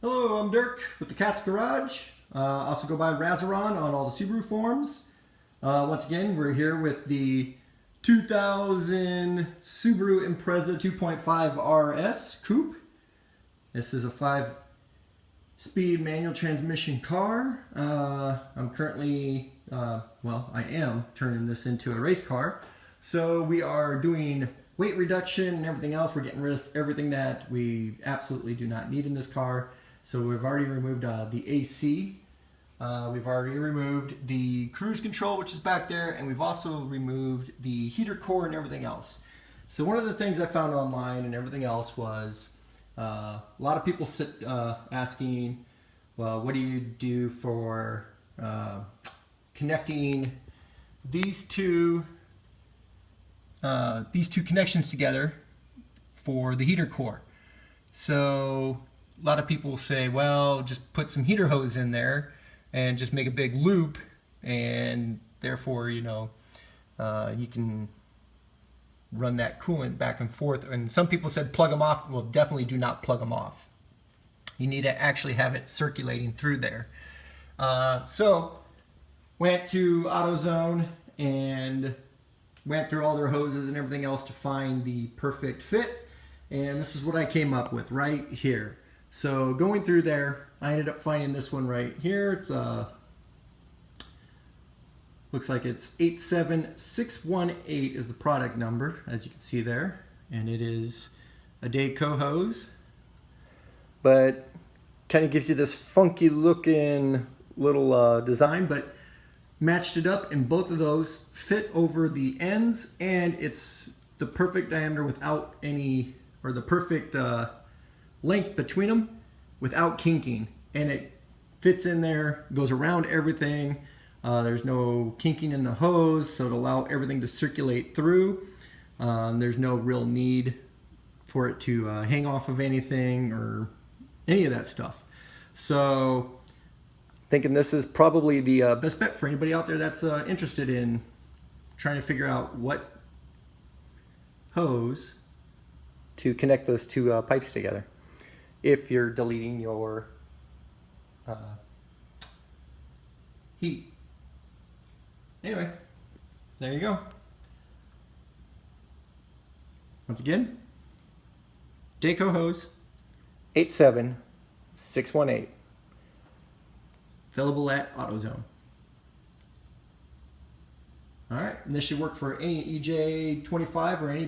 Hello, I'm Dirk with the Cat's Garage. Also go by Razaron on all the Subaru forums. Once again, we're here with the 2000 Subaru Impreza 2.5 RS Coupe. This is a 5-speed manual transmission car. I'm currently, I am turning this into a race car. So we are doing weight reduction and everything else. We're getting rid of everything that we absolutely do not need in this car. So we've already removed the AC. We've already removed the cruise control, which is back there, and we've also removed the heater core and everything else. So one of the things I found online and everything else was a lot of people asking, well, what do you do for connecting these two connections together for the heater core? So a lot of people say, well, just put some heater hose in there and just make a big loop, and therefore, you can run that coolant back and forth. And some people said plug them off. Well, definitely do not plug them off. You need to actually have it circulating through there. So went to AutoZone and went through all their hoses and everything else to find the perfect fit. And this is what I came up with right here. So going through there, I ended up finding this one right here. It's looks like it's 87618 is the product number, as you can see there, and it is a Dayco hose, but kind of gives you this funky looking little design, but matched it up, and both of those fit over the ends, and it's the perfect diameter without any, or the perfect length between them without kinking, and it fits in there, goes around everything. There's no kinking in the hose, so to allow everything to circulate through. There's no real need for it to hang off of anything or any of that stuff. So thinking this is probably the best bet for anybody out there that's interested in trying to figure out what hose to connect those two pipes together if you're deleting your heat. Anyway, there you go. Once again, Dayco hose 87618. Available at AutoZone. Alright, and this should work for any EJ25 or any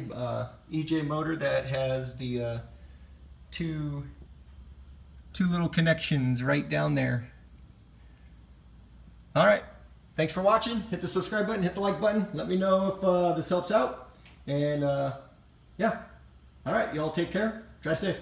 EJ motor that has the two little connections right down there. Alright, thanks for watching. Hit the subscribe button, hit the like button. Let me know if this helps out. And yeah, alright, y'all take care. Drive safe.